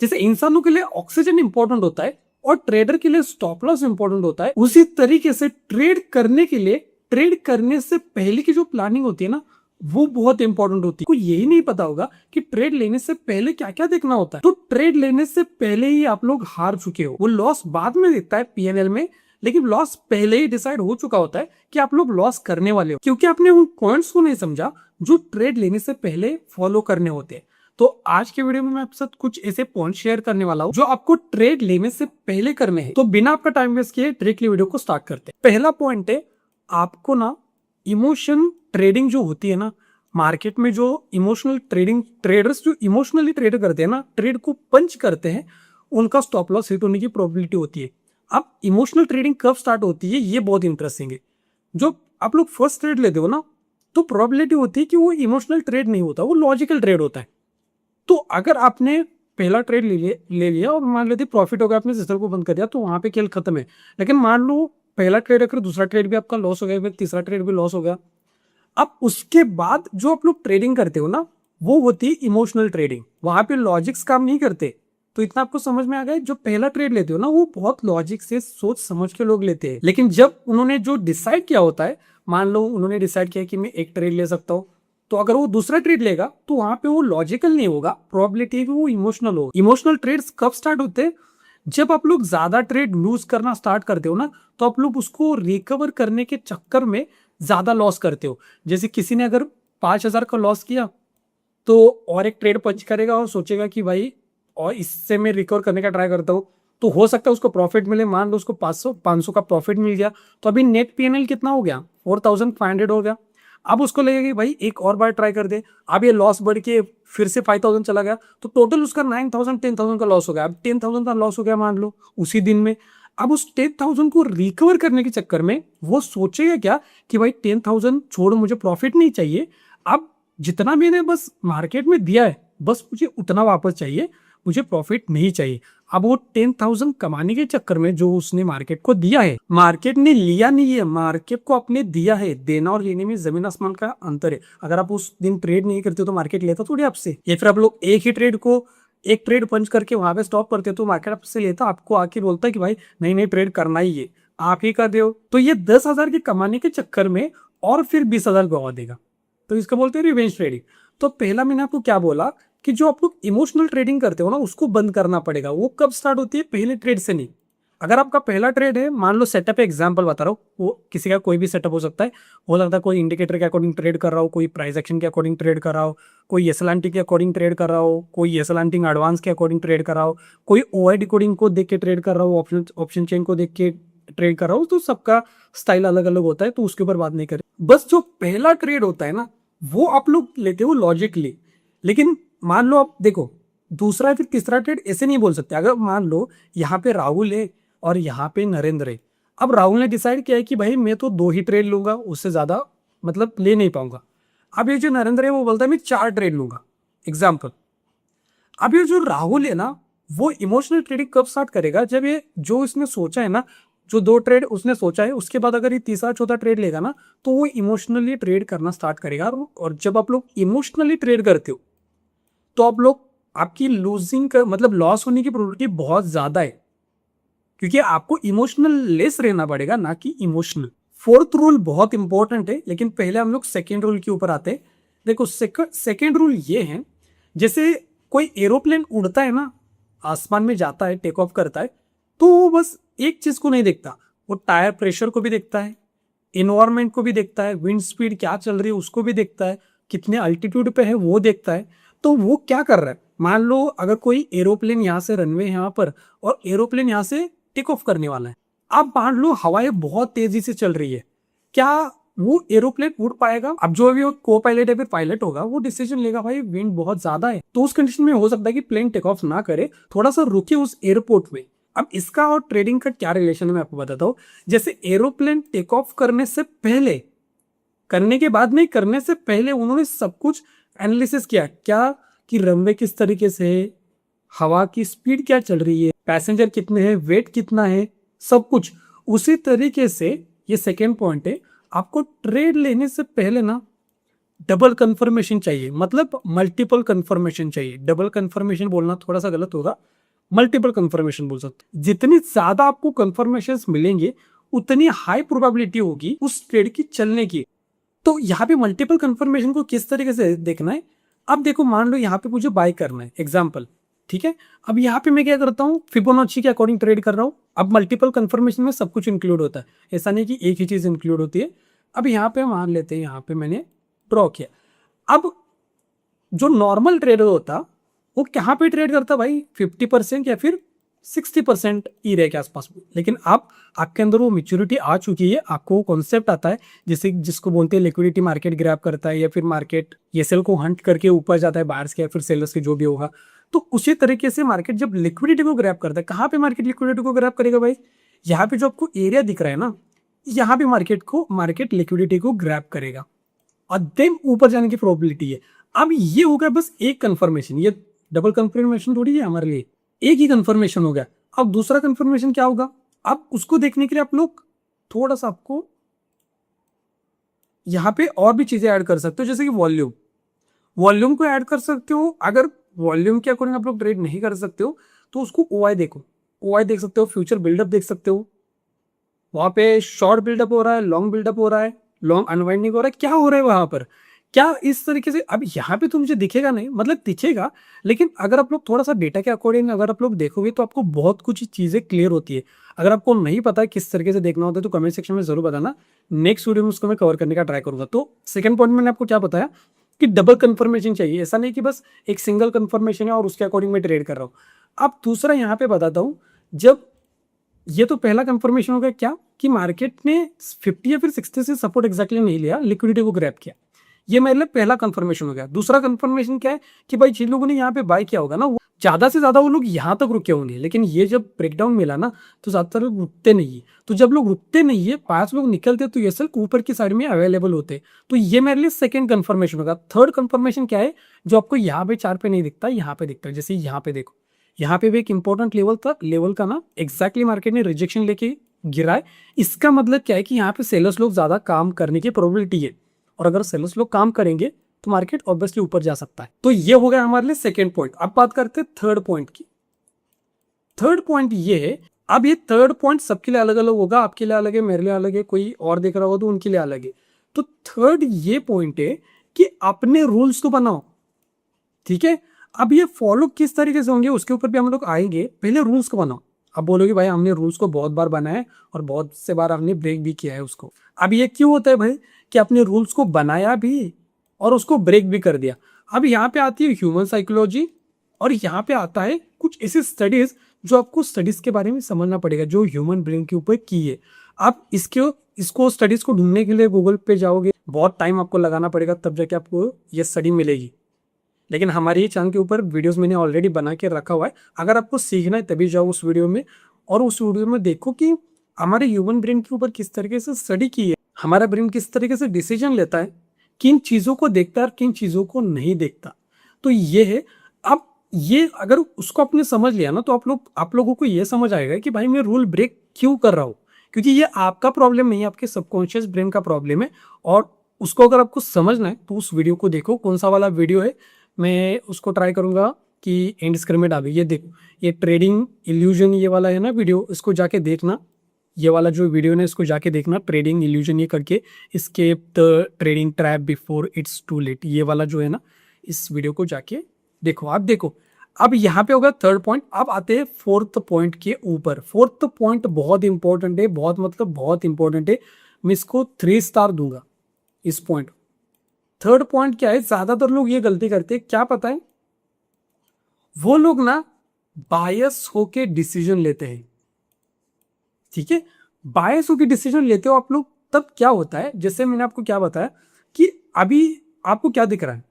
जैसे इंसानों के लिए ऑक्सीजन इंपॉर्टेंट होता है और ट्रेडर के लिए स्टॉप लॉस इंपॉर्टेंट होता है, उसी तरीके से ट्रेड करने के लिए ट्रेड करने से पहले की जो प्लानिंग होती है ना, वो बहुत इंपॉर्टेंट होती है। कोई यही नहीं पता होगा कि ट्रेड लेने से पहले क्या क्या देखना होता है। तो ट्रेड लेने से पहले ही आप लोग हार चुके हो। वो लॉस बाद में दिखता है पीएनएल में, लेकिन लॉस पहले ही डिसाइड हो चुका होता है कि आप लोग लॉस करने वाले हो, क्योंकि आपने उन पॉइंट्स को नहीं समझा जो ट्रेड लेने से पहले फॉलो करने होते हैं। तो आज के वीडियो में मैं आपके साथ कुछ ऐसे पॉइंट शेयर करने वाला हूं जो आपको ट्रेड लेने से पहले करने हैं। तो बिना आपका टाइम वेस्ट किए डायरेक्टली वीडियो को स्टार्ट करते हैं। पहला पॉइंट है, आपको ना इमोशन ट्रेडिंग जो होती है ना, मार्केट में जो इमोशनल ट्रेडिंग ट्रेडर्स जो इमोशनली ट्रेड करते हैं ना, ट्रेड को पंच करते हैं, उनका स्टॉप लॉस हिट होने की प्रोबेबिलिटी होती है। अब इमोशनल ट्रेडिंग कब स्टार्ट होती है, ये बहुत इंटरेस्टिंग है। जो आप लोग फर्स्ट ट्रेड लेते हो ना, तो प्रोबेबिलिटी होती है कि वो इमोशनल ट्रेड नहीं होता, वो लॉजिकल ट्रेड होता है। तो अगर आपने पहला ट्रेड ले लिया और मान लेते प्रॉफिट हो गया, आपने सिस्टम को बंद कर दिया, तो वहां पे खेल खत्म है। लेकिन मान लो पहला ट्रेड अगर दूसरा ट्रेड भी आपका लॉस हो गया, फिर तीसरा ट्रेड भी लॉस हो गया, अब उसके बाद जो आप लोग ट्रेडिंग करते हो ना, वो होती है इमोशनल ट्रेडिंग। वहां पे लॉजिक्स काम नहीं करते। तो इतना आपको समझ में आ गया, जो पहला ट्रेड लेते हो ना, वो बहुत लॉजिक से सोच समझ के लोग लेते हैं। लेकिन जब उन्होंने जो डिसाइड किया होता है, मान लो उन्होंने डिसाइड किया कि मैं एक ट्रेड ले सकता हूँ, तो अगर वो दूसरा ट्रेड लेगा तो वहां पे वो लॉजिकल नहीं होगा, प्रोबेबिलिटी है कि वो इमोशनल होगा। इमोशनल ट्रेड्स कब स्टार्ट होते हैं? जब आप लोग ज्यादा ट्रेड लूज करना स्टार्ट करते हो ना, तो आप लोग उसको रिकवर करने के चक्कर में ज्यादा लॉस करते हो। जैसे किसी ने अगर 5,000 का लॉस किया, तो और एक ट्रेड पंच करेगा और सोचेगा कि भाई और इससे मैं रिकवर करने का ट्राई करता हूँ, तो हो सकता है उसको प्रॉफिट मिले। मान लो उसको 500 का प्रॉफिट मिल गया, तो अभी नेट पीएनएल कितना हो गया? 4,500 हो गया। अब उसको लगेगा कि भाई एक और बार ट्राई कर दे। अब ये लॉस बढ़ के फिर से 5,000 चला गया, तो टोटल उसका 9,000 10,000 का लॉस हो गया। अब 10,000 का लॉस हो गया मान लो उसी दिन में। अब उस 10,000 को रिकवर करने के चक्कर में वो सोचेगा क्या कि भाई 10,000 छोड़, मुझे प्रॉफिट नहीं चाहिए। अब जितना मैंने बस मार्केट में दिया है, बस मुझे उतना वापस चाहिए, मुझे प्रॉफिट नहीं चाहिए। अब वो 10,000 कमाने के चक्कर में जो उसने मार्केट को दिया है, मार्केट ने लिया नहीं है, मार्केट को आपने दिया है। देना और लेने में जमीन आसमान का अंतर है। अगर आप उस दिन ट्रेड नहीं करते तो मार्केट लेता थोड़ी आपसे, या फिर आप लोग एक ही ट्रेड को एक ट्रेड पंच करके वहां पे स्टॉप करते तो मार्केट आपसे लेता, आपको आके बोलता कि भाई नहीं नहीं ट्रेड करना ही है, आप ही कर रहे हो। तो ये 10,000 के कमाने के चक्कर में और फिर 20,000 गवा देगा। तो इसका बोलते हैं रिवेंज ट्रेडिंग। तो पहला मैंने आपको क्या बोला कि जो आप लोग इमोशनल ट्रेडिंग करते हो ना, उसको बंद करना पड़ेगा। वो कब स्टार्ट होती है? पहले ट्रेड से नहीं। अगर आपका पहला ट्रेड है, मान लो सेटअप एग्जांपल बता रहा हूँ, वो किसी का कोई भी सेटअप हो सकता है कोई इंडिकेटर के अकॉर्डिंग ट्रेड कर रहा हो, कोई प्राइस एक्शन के अकॉर्डिंग ट्रेड कर रहा हो, कोई एसएलएनटी के अकॉर्डिंग ट्रेड कर रहा हो, कोई एसएलएनटी एडवांस के अकॉर्डिंग ट्रेड कर रहा हो, कोई ओआई डिकोडिंग को देख के ट्रेड कर रहा हो, ऑप्शन चेन को देख के ट्रेड कर रहा हो। तो सबका स्टाइल अलग अलग होता है, तो उसके ऊपर बात नहीं करें। बस जो पहला ट्रेड होता है ना, वो आप लोग लेते हो लॉजिकली। लेकिन मान लो आप देखो, दूसरा फिर तीसरा ट्रेड ऐसे नहीं बोल सकते। अगर मान लो यहाँ पे राहुल है और यहाँ पे नरेंद्र है। अब राहुल ने डिसाइड किया है कि भाई मैं तो 2 ही ट्रेड लूंगा, उससे ज्यादा मतलब ले नहीं पाऊंगा। अब ये जो नरेंद्र है वो बोलता है मैं 4 ट्रेड लूंगा, एग्जाम्पल। अब ये जो राहुल है ना, वो इमोशनल ट्रेडिंग कब स्टार्ट करेगा? जब ये जो इसने सोचा है ना, जो 2 ट्रेड उसने सोचा है, उसके बाद अगर ये तीसरा चौथा ट्रेड लेगा ना, तो वो इमोशनली ट्रेड करना स्टार्ट करेगा। और जब आप लोग इमोशनली ट्रेड करते हो, तो आप लोग आपकी लूजिंग का मतलब लॉस होने की प्रोबेबिलिटी बहुत ज्यादा है, क्योंकि आपको इमोशनल लेस रहना पड़ेगा, ना कि इमोशनल। फोर्थ रूल बहुत इंपॉर्टेंट है, लेकिन पहले हम लोग सेकेंड रूल के ऊपर आते हैं। देखो सेकेंड रूल ये है, जैसे कोई एरोप्लेन उड़ता है ना, आसमान में जाता है, टेक ऑफ करता है, तो वो बस एक चीज को नहीं देखता, वो टायर प्रेशर को भी देखता है, इन्वायरमेंट को भी देखता है, विंड स्पीड क्या चल रही है उसको भी देखता है, कितने अल्टीट्यूड पे है वो देखता है। तो वो क्या कर रहा है, मान लो अगर कोई एरोप्लेन यहाँ से रनवे यहाँ पर, और एरोप्लेन यहाँ से टेक ऑफ करने वाला है। अब मान लो हवाएं बहुत तेजी से चल रही है, क्या वो एरोप्लेन उड़ पाएगा? अब जो भी वो को पायलट या फिर पायलट होगा, वो डिसीजन लेगा भाई विंड बहुत ज्यादा है, तो उस कंडीशन में हो सकता है कि प्लेन टेक ऑफ ना करे, थोड़ा सा रुके उस एयरपोर्ट में। अब इसका और ट्रेडिंग का क्या रिलेशन है मैं आपको बताता हूँ। जैसे एरोप्लेन टेक ऑफ करने से पहले, करने के बाद नहीं, करने से पहले उन्होंने सब कुछ एनालिसिस किया, क्या कि रनवे किस तरीके से है, हवा की स्पीड क्या चल रही है, पैसेंजर कितने हैं, वेट कितना है, सब कुछ। उसी तरीके से ये सेकेंड पॉइंट है, आपको ट्रेड लेने से पहले ना डबल कंफर्मेशन चाहिए, मतलब मल्टीपल कंफर्मेशन चाहिए। डबल कंफर्मेशन बोलना थोड़ा सा गलत होगा, मल्टीपल कंफर्मेशन बोल सकते। जितनी ज्यादा आपको कंफर्मेशन मिलेंगे उतनी हाई प्रोबेबिलिटी होगी उस ट्रेड की चलने की। तो यहाँ पे मल्टीपल कंफर्मेशन को किस तरीके से देखना है, अब देखो मान लो यहाँ पे मुझे बाय करना है एग्जाम्पल, ठीक है। अब यहाँ पे मैं क्या करता हूँ, फिबोनाची के अकॉर्डिंग ट्रेड कर रहा हूँ। अब मल्टीपल कंफर्मेशन में सब कुछ इंक्लूड होता है, ऐसा नहीं कि एक ही चीज इंक्लूड होती है। अब यहाँ पे मान लेते हैं, यहाँ पे मैंने ड्रॉ किया। अब जो नॉर्मल ट्रेडर होता वो कहाँ पे ट्रेड करता भाई, 50% या फिर 60% ई रे के आसपास में। लेकिन आप आपके अंदर वो मेच्योरिटी आ चुकी है, आपको वो कॉन्सेप्ट आता है जिसे जिसको बोलते हैं लिक्विडिटी मार्केट ग्रैब करता है, या फिर मार्केट ये सेल को हंट करके ऊपर जाता है बायर्स के या फिर सेलर्स के जो भी होगा। तो उसी तरीके से मार्केट जब लिक्विडिटी को ग्रैब करता है, कहाँ पे मार्केट लिक्विडिटी को ग्रैब करेगा भाई, यहाँ पे जो आपको एरिया दिख रहा है ना, यहाँ पे मार्केट लिक्विडिटी को ग्रैब करेगा और देन ऊपर जाने की प्रोबेबिलिटी है। अब ये हो गया बस एक कंफर्मेशन, ये डबल कंफर्मेशन थोड़ी है हमारे लिए, एक ही कंफर्मेशन हो गया। अब दूसरा कंफर्मेशन क्या होगा, अब उसको देखने के लिए आप लोग थोड़ा सा आपको यहाँ पे और भी चीजें ऐड कर सकते हो, जैसे कि वॉल्यूम को ऐड कर सकते हो। अगर वॉल्यूम के अकॉर्डिंग आप लोग ट्रेड नहीं कर सकते हो तो उसको ओआई देखो, ओआई देख सकते हो, फ्यूचर बिल्डअप देख सकते हो। वहां पे शॉर्ट बिल्डअप हो रहा है, लॉन्ग बिल्डअप हो रहा है, लॉन्ग अनवाइंडिंग हो रहा है, क्या हो रहा है वहां पर, क्या इस तरीके से। अब यहाँ पे तो मुझे दिखेगा नहीं, मतलब दिखेगा, लेकिन अगर आप लोग थोड़ा सा डेटा के अकॉर्डिंग अगर आप लोग देखोगे तो आपको बहुत कुछ चीजें क्लियर होती है। अगर आपको नहीं पता है किस तरीके से देखना होता है तो कमेंट सेक्शन में जरूर बताना, नेक्स्ट वीडियो में उसको मैं कवर करने का ट्राई करूंगा। तो सेकंड पॉइंट मैंने आपको क्या बताया कि डबल कंफर्मेशन चाहिए, ऐसा नहीं कि बस एक सिंगल कंफर्मेशन है और उसके अकॉर्डिंग मैं ट्रेड कर रहा हूँ। अब दूसरा यहाँ पे बताता हूँ, जब ये तो पहला कंफर्मेशन हो गया क्या कि मार्केट ने 50 या फिर 60 से सपोर्ट एग्जैक्टली नहीं लिया, लिक्विडिटी को ग्रैब किया, ये मेरे लिए पहला कंफर्मेशन हो गया। दूसरा कंफर्मेशन क्या है कि भाई जिन लोगों ने यहाँ पे बाय किया होगा ना, वो ज्यादा से ज्यादा वो लोग यहाँ तक रुके होंगे, लेकिन ये जब ब्रेकडाउन मिला ना तो ज्यादातर लोग रुकते नहीं है। तो जब लोग रुकते नहीं है, 5 लोग निकलते तो ये सेल ऊपर की साइड में अवेलेबल होते। तो ये मेरे लिए सेकंड कंफर्मेशन होगा। थर्ड कंफर्मेशन क्या है, जो आपको यहाँ पे चार्ट पे नहीं दिखता, यहाँ पे दिखता है। जैसे यहाँ पे देखो, यहाँ पे भी एक इंपॉर्टेंट लेवल का ना एग्जैक्टली मार्केट ने रिजेक्शन लेके गिरा है। इसका मतलब क्या है कि यहाँ पे सेलर्स लोग ज्यादा काम करने की प्रोबेबिलिटी है, और अगर सेलर्स लोग काम करेंगे तो मार्केट ऑब्वियसली ऊपर जा सकता है। तो ये हो गया हमारे लिए सेकेंड पॉइंट। अब बात करते हैं थर्ड पॉइंट की। थर्ड पॉइंट ये है, अब ये थर्ड पॉइंट सबके लिए अलग अलग होगा, आपके लिए अलग है, मेरे लिए अलग है, कोई और देख रहा होगा तो उनके लिए अलग है। तो थर्ड ये पॉइंट है कि अपने रूल्स तो बनाओ, ठीक है। अब ये फॉलो किस तरीके से होंगे उसके ऊपर भी हम लोग आएंगे, पहले रूल्स को बनाओ। अब बोलोगे भाई हमने रूल्स को बहुत बार बनाया है और बहुत से बार हमने ब्रेक भी किया है उसको। अब ये क्यों होता है भाई कि अपने रूल्स को बनाया भी और उसको ब्रेक भी कर दिया। अब यहाँ पे आती है ह्यूमन साइकोलॉजी, और यहाँ पे आता है कुछ ऐसी स्टडीज जो आपको स्टडीज के बारे में समझना पड़ेगा, जो ह्यूमन ब्रेन के ऊपर की है। आप इसको स्टडीज को ढूंढने के लिए गूगल पे जाओगे, बहुत टाइम आपको लगाना पड़ेगा, तब जाके आपको ये स्टडी मिलेगी। लेकिन हमारे ही चैनल के ऊपर वीडियोस मैंने ऑलरेडी बना के रखा हुआ है, अगर आपको सीखना है तभी जाओ उस वीडियो में, और उस वीडियो में देखो कि हमारे ह्यूमन ब्रेन के ऊपर किस तरीके से स्टडी की है, हमारा ब्रेन किस तरीके से डिसीजन लेता है, किन चीज़ों को देखता है और किन चीज़ों को नहीं देखता। तो ये है। अब ये अगर उसको आपने समझ लिया ना, तो आप लोगों को ये समझ आएगा कि भाई मैं रूल ब्रेक क्यों कर रहा हूँ, क्योंकि ये आपका प्रॉब्लम नहीं है, आपके सबकॉन्शियस ब्रेन का प्रॉब्लम है। और उसको अगर आपको समझना है तो उस वीडियो को देखो, कौन सा वाला वीडियो है, मैं उसको ट्राई करूंगा कि एंड स्क्रीन में डालूं। ये देखो, ये ट्रेडिंग इल्यूजन ये वाला है ना वीडियो, इसको जाके देखना। ये वाला जो वीडियो है इसको जाके देखना, ट्रेडिंग इल्यूजन ये करके, escape the trading trap before it's too late, ये वाला जो है ना, इस वीडियो को जाके देखो। आप देखो, अब यहाँ पे होगा थर्ड पॉइंट। अब आते हैं फोर्थ पॉइंट के ऊपर। फोर्थ पॉइंट बहुत इंपॉर्टेंट है, बहुत मतलब बहुत इंपॉर्टेंट है। मैं इसको 3 स्टार दूंगा इस पॉइंट। थर्ड पॉइंट क्या है, ज्यादातर लोग ये गलती करते हैं, क्या पता है, वो लोग ना बायस होके डिसीजन लेते हैं, ठीक है। बायस होके डिसीजन लेते हो आप लोग, तब क्या होता है, जैसे मैंने आपको क्या बताया कि अभी आपको क्या दिख रहा है,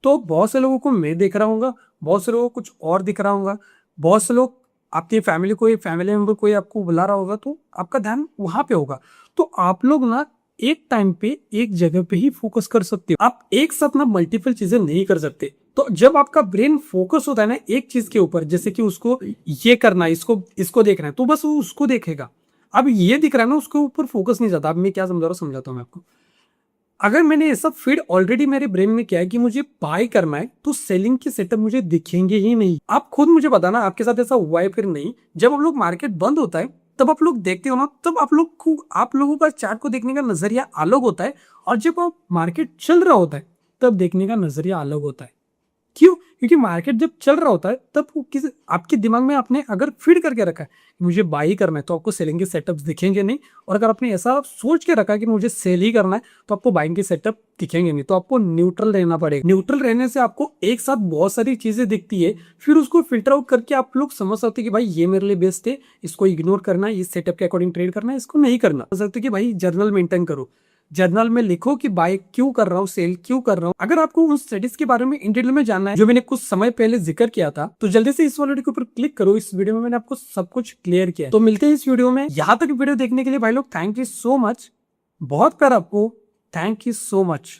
तो बहुत से लोगों को मैं देख रहा हूँ, बहुत से लोगों को कुछ और दिख रहा होगा, बहुत से लोग आपकी फैमिली मेंबर कोई आपको बुला रहा होगा, तो आपका ध्यान वहां पे होगा। तो आप लोग ना एक टाइम पे एक जगह पे ही फोकस कर सकते हो, आप एक साथ ना मल्टीपल चीजें नहीं कर सकते। तो जब आपका ब्रेन फोकस होता है ना एक चीज के ऊपर, जैसे कि उसको ये करना है, इसको देखना है, तो बस वो उसको देखेगा। अब ये दिख रहा है ना, उसके ऊपर फोकस नहीं जाता। अब मैं क्या समझा रहा हूँ, समझाता हूँ मैं आपको। अगर मैंने ये सब फीड ऑलरेडी मेरे ब्रेन में किया है कि मुझे बाय करना है, तो सेलिंग के सेटअप मुझे दिखेंगे ही नहीं। आप खुद मुझे बताना आपके साथ ऐसा हुआ है फिर नहीं। जब हम लोग मार्केट बंद होता है तब आप लोग देखते हो ना, तब आप लोगों का चार्ट को देखने का नजरिया अलग होता है, और जब आप मार्केट चल रहा होता है तब देखने का नजरिया अलग होता है। क्यों? क्योंकि मार्केट जब चल रहा होता है तब वो किस आपके दिमाग में आपने अगर फीड करके रखा है कि मुझे बाई करना है, तो आपको सेलिंग के सेटअप्स दिखेंगे नहीं। और अगर आपने ऐसा सोच के रखा है कि मुझे सेल ही करना है, तो आपको बाइंग के सेटअप दिखेंगे नहीं। तो आपको न्यूट्रल रहना पड़ेगा। न्यूट्रल रहने से आपको एक साथ बहुत सारी चीजें दिखती है, फिर उसको फिल्टर आउट करके आप लोग समझ सकते हैं कि भाई ये मेरे लिए बेस्ट है, इसको इग्नोर करना है, इस सेटअप के अकॉर्डिंग ट्रेड करना है, इसको नहीं करना। समझ सकते कि भाई जर्नल मेंटेन करो, जर्नल में लिखो कि बाय क्यों कर रहा हूँ, सेल क्यों कर रहा हूँ। अगर आपको उन स्टडीज के बारे में इन डिटेल में जानना है जो मैंने कुछ समय पहले जिक्र किया था, तो जल्दी से इस वाले के ऊपर क्लिक करो। इस वीडियो में मैंने आपको सब कुछ क्लियर किया है। तो मिलते हैं इस वीडियो में। यहाँ तक वीडियो देखने के लिए भाई लोग थैंक यू सो मच। बहुत प्यार आपको। Thank you so much.